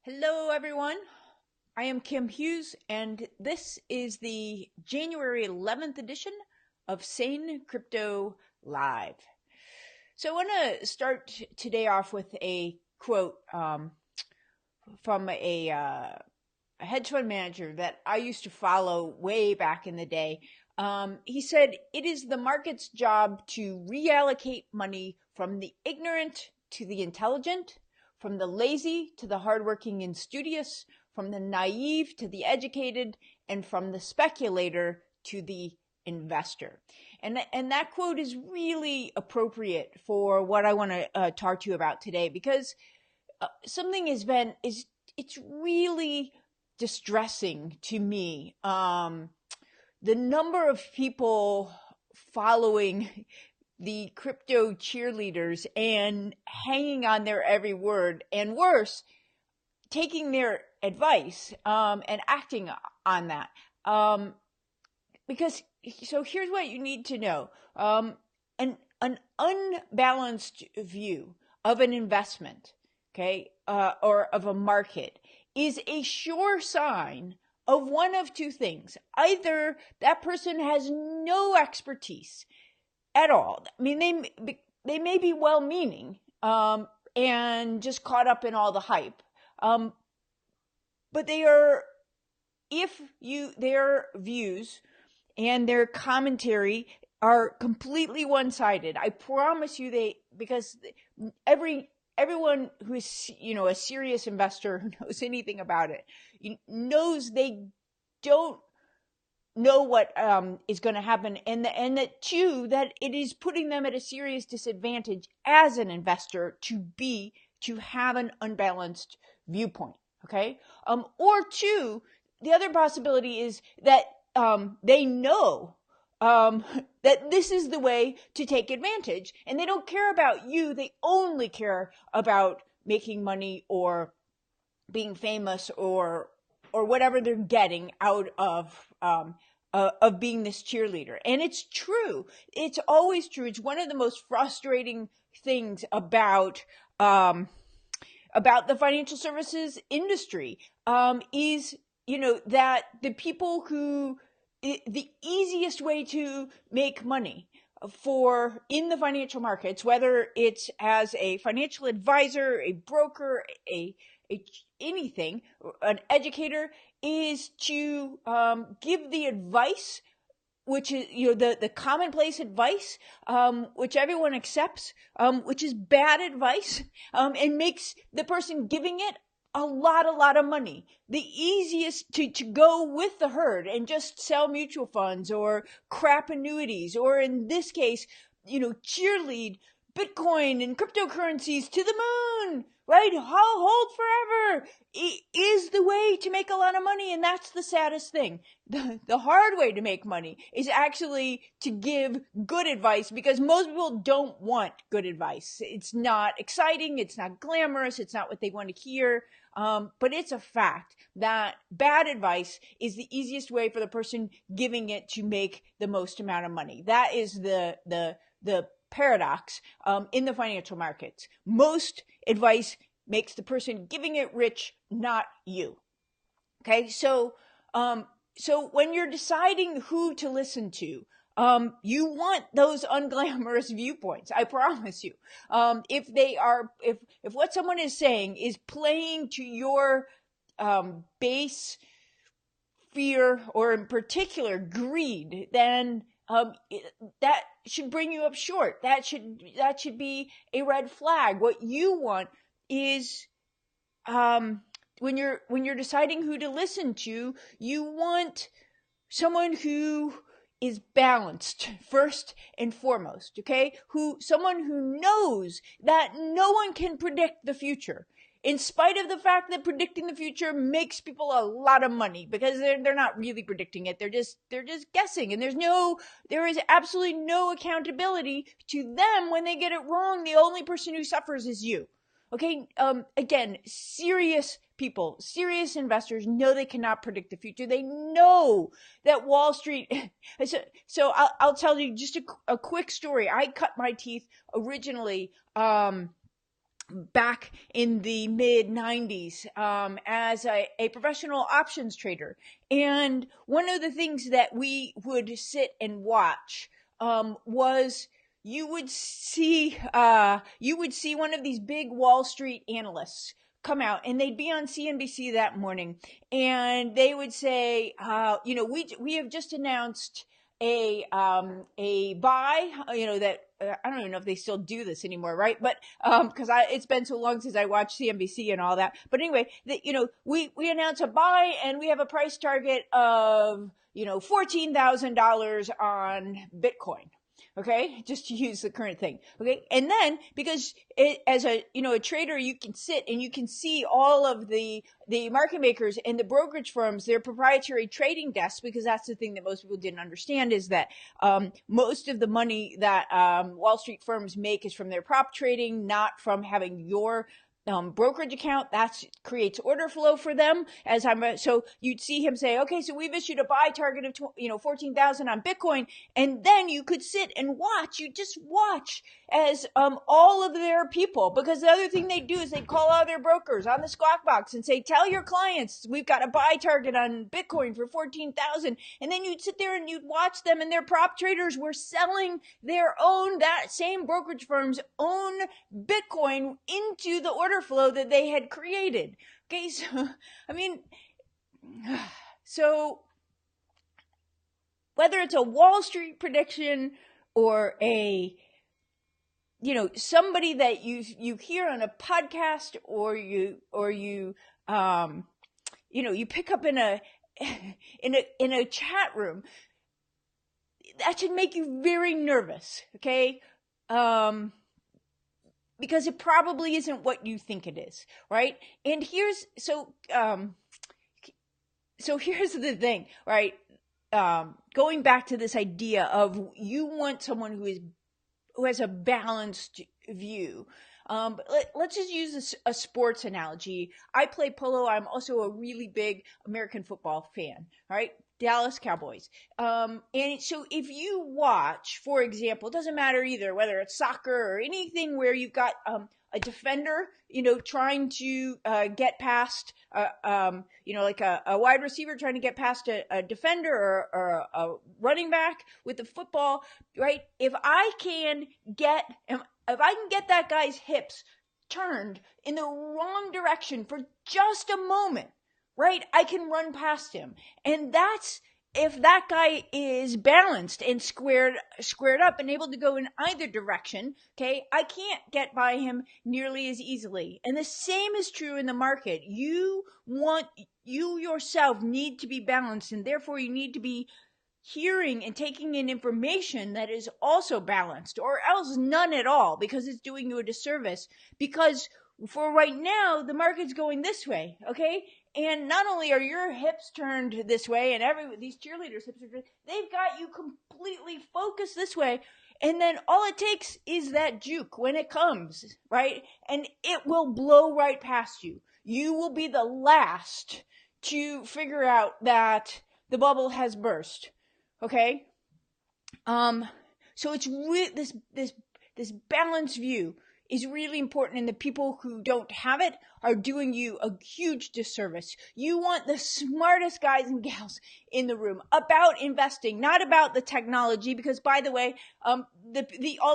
Hello, everyone. I am Kim Hughes, and this is the January 11th edition of Sane Crypto Live. So, I want to start today off with a quote from a hedge fund manager that I used to follow way back in the day. He said, "It is the market's job to reallocate money from the ignorant to the intelligent, from the lazy to the hardworking and studious, from the naive to the educated, and from the speculator to the investor." And that quote is really appropriate for what I want to talk to you about today, because something it's really distressing to me. The number of people following the crypto cheerleaders and hanging on their every word, and worse, taking their advice and acting on that. Because so here's what you need to know. An unbalanced view of an investment, okay, or of a market, is a sure sign of one of two things. Either that person has no expertise at all. I mean, they may be well-meaning and just caught up in all the hype, but their views and their commentary are completely one-sided. I promise you, because everyone who is, a serious investor who knows anything about it, knows they don't know what is going to happen, and that too, that it is putting them at a serious disadvantage as an investor to have an unbalanced viewpoint. Okay, or two, the other possibility is that they know that this is the way to take advantage, and they don't care about you. They only care about making money or being famous or whatever they're getting out of being this cheerleader. And it's true. It's always true. It's one of the most frustrating things about the financial services industry, is, that the people who, the easiest way to make money in the financial markets, whether it's as a financial advisor, a broker, anything, an educator, is to give the advice, which is, the commonplace advice, which everyone accepts, which is bad advice, and makes the person giving it a lot of money. The easiest to go with the herd and just sell mutual funds or crap annuities, or in this case, cheerlead Bitcoin and cryptocurrencies to the moon, right? Hold forever, is the way to make a lot of money. And that's the saddest thing. The hard way to make money is actually to give good advice, because most people don't want good advice. It's not exciting. It's not glamorous. It's not what they want to hear. But it's a fact that bad advice is the easiest way for the person giving it to make the most amount of money. That is the paradox in the financial markets. Most advice makes the person giving it rich, not you. Okay, so when you're deciding who to listen to, you want those unglamorous viewpoints. I promise you. If what someone is saying is playing to your base fear, or in particular greed, then that should bring you up short. That should be a red flag. What you want is, when you're deciding who to listen to, you want someone who is balanced first and foremost. Okay, someone who knows that no one can predict the future, in spite of the fact that predicting the future makes people a lot of money, because they're not really predicting it. They're just guessing, and there is absolutely no accountability to them when they get it wrong. The only person who suffers is you. Okay, again, serious people, serious investors know they cannot predict the future. They know that Wall Street. So I'll tell you just a quick story. I cut my teeth originally back in the mid 90s as a professional options trader. And one of the things that we would sit and watch was you would see one of these big Wall Street analysts come out, and they'd be on CNBC that morning, and they would say, we have just announced a buy, that I don't even know if they still do this anymore, right? But because it's been so long since I watched CNBC and all that. But anyway, we announce a buy, and we have a price target of $14,000 on Bitcoin. Okay, just to use the current thing. Okay, and then because as a trader, you can sit and you can see all of the market makers and the brokerage firms, their proprietary trading desks, because that's the thing that most people didn't understand, is that most of the money that Wall Street firms make is from their prop trading, not from having your brokerage account. That creates order flow for them. So you'd see him say, okay, so we've issued a buy target of 14,000 on Bitcoin, and then you could sit and watch. You just watch as all of their people, because the other thing they do is they call out their brokers on the Squawk Box and say, tell your clients we've got a buy target on Bitcoin for 14,000, and then you'd sit there and you'd watch them, and their prop traders were selling that same brokerage firm's own Bitcoin into the order flow that they had created. Okay, so whether it's a Wall Street prediction or somebody that you hear on a podcast, or you pick up in a chat room, that should make you very nervous. Okay. Because it probably isn't what you think it is, right? And here's the thing, right? Going back to this idea of you want someone who has a balanced view. Let's just use a sports analogy. I play polo. I'm also a really big American football fan, right? Dallas Cowboys. And so if you watch, for example, it doesn't matter either, whether it's soccer or anything where you've got a defender, trying to get past, like a wide receiver trying to get past a defender or a running back with the football, right? If I can get that guy's hips turned in the wrong direction for just a moment, right, I can run past him. And that's if that guy is balanced and squared up and able to go in either direction. Okay, I can't get by him nearly as easily. And the same is true in the market. You yourself need to be balanced, and therefore you need to be hearing and taking in information that is also balanced, or else none at all, because it's doing you a disservice. Because for right now, the market's going this way, okay? And not only are your hips turned this way, and these cheerleaders' hips are turned, they've got you completely focused this way. And then all it takes is that juke when it comes, right? And it will blow right past you. You will be the last to figure out that the bubble has burst. Okay? So it's this balanced view is really important, and the people who don't have it are doing you a huge disservice. You want the smartest guys and gals in the room about investing, not about the technology, because by the way, all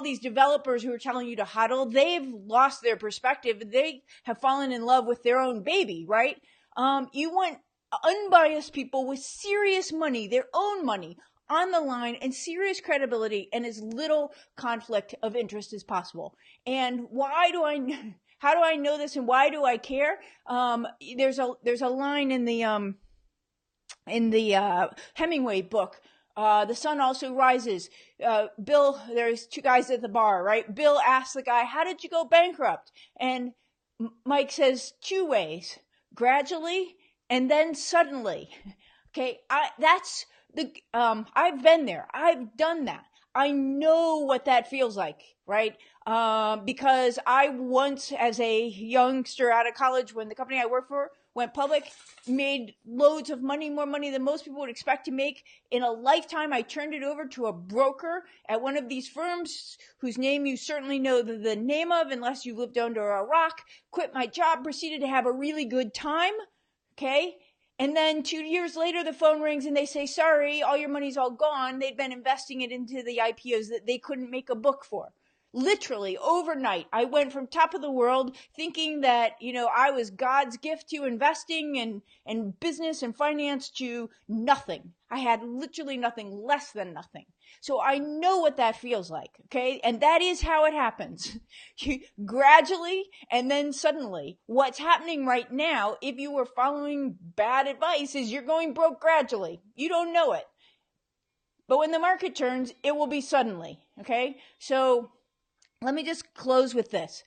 these developers who are telling you to hodl, they've lost their perspective. They have fallen in love with their own baby, right? You want unbiased people with serious money, their own money, on the line, and serious credibility, and as little conflict of interest as possible. And how do I know this, and why do I care? There's a line in the Hemingway book, The Sun Also Rises. Bill, there's two guys at the bar, right? Bill asks the guy, how did you go bankrupt? And Mike says, two ways: gradually and then suddenly. Okay, I've been there. I've done that. I know what that feels like, right? Because I once, as a youngster out of college, when the company I worked for went public, made loads of money, more money than most people would expect to make in a lifetime. I turned it over to a broker at one of these firms whose name you certainly know the name of unless you lived under a rock. Quit my job, proceeded to have a really good time. Okay. And then 2 years later, the phone rings and they say, sorry, all your money's all gone. They'd been investing it into the IPOs that they couldn't make a book for. Literally overnight, I went from top of the world thinking that, I was God's gift to investing and business and finance to nothing. I had literally nothing, less than nothing. So I know what that feels like, okay? And that is how it happens. Gradually and then suddenly. What's happening right now, if you were following bad advice, is you're going broke gradually. You don't know it. But when the market turns, it will be suddenly, okay? So let me just close with this.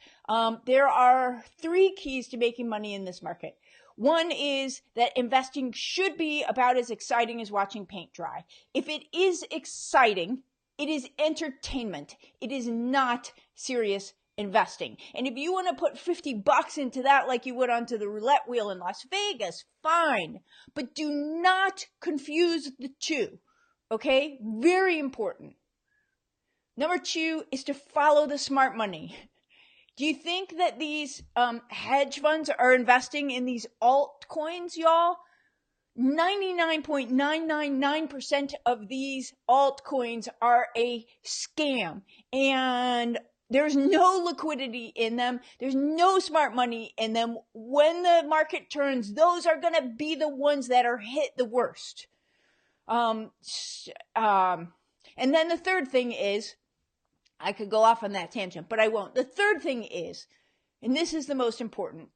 There are 3 keys to making money in this market. One is that investing should be about as exciting as watching paint dry. If it is exciting, it is entertainment. It is not serious investing. And if you want to put $50 into that like you would onto the roulette wheel in Las Vegas, fine. But do not confuse the two. Okay? Very important. Number 2 is to follow the smart money. Do you think that these hedge funds are investing in these altcoins, y'all? 99.999% of these altcoins are a scam. And there's no liquidity in them. There's no smart money in them. When the market turns, those are going to be the ones that are hit the worst. And then the third thing is, I could go off on that tangent, but I won't. The third thing is, and this is the most important,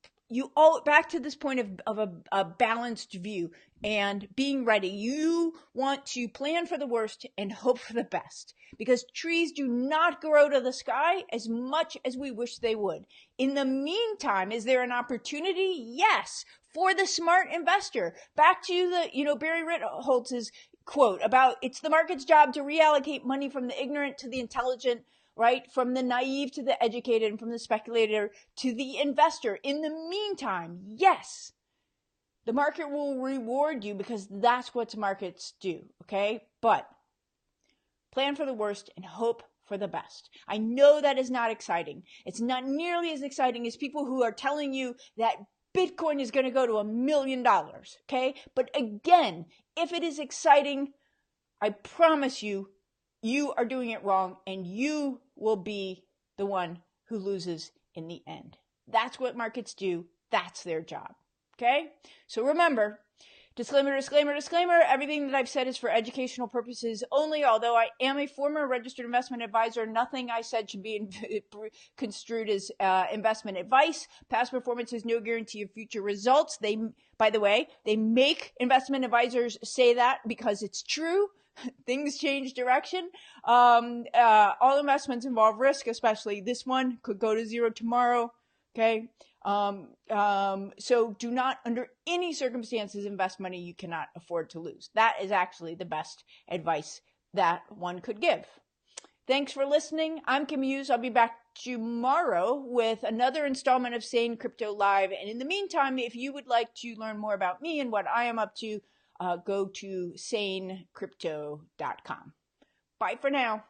back to this point of a balanced view and being ready. You want to plan for the worst and hope for the best, because trees do not grow to the sky as much as we wish they would. In the meantime, is there an opportunity? Yes, for the smart investor. Back to the, Barry Ritholtz's quote about it's the market's job to reallocate money from the ignorant to the intelligent, right? From the naive to the educated, and from the speculator to the investor. In the meantime, yes, the market will reward you because that's what markets do, okay? But plan for the worst and hope for the best. I know that is not exciting. It's not nearly as exciting as people who are telling you that Bitcoin is going to go to $1 million, okay? But again, if it is exciting, I promise you, you are doing it wrong and you will be the one who loses in the end. That's what markets do. That's their job, okay? So remember, disclaimer, disclaimer, disclaimer, everything that I've said is for educational purposes only. Although I am a former registered investment advisor, nothing I said should be construed as investment advice. Past performance is no guarantee of future results. By the way, they make investment advisors say that because it's true. Things change direction. All investments involve risk, especially this one could go to zero tomorrow. Okay. So do not, under any circumstances, invest money you cannot afford to lose. That is actually the best advice that one could give. Thanks for listening. I'm Kim Hughes. I'll be back tomorrow with another installment of Sane Crypto Live. And in the meantime, if you would like to learn more about me and what I am up to, go to sanecrypto.com. Bye for now.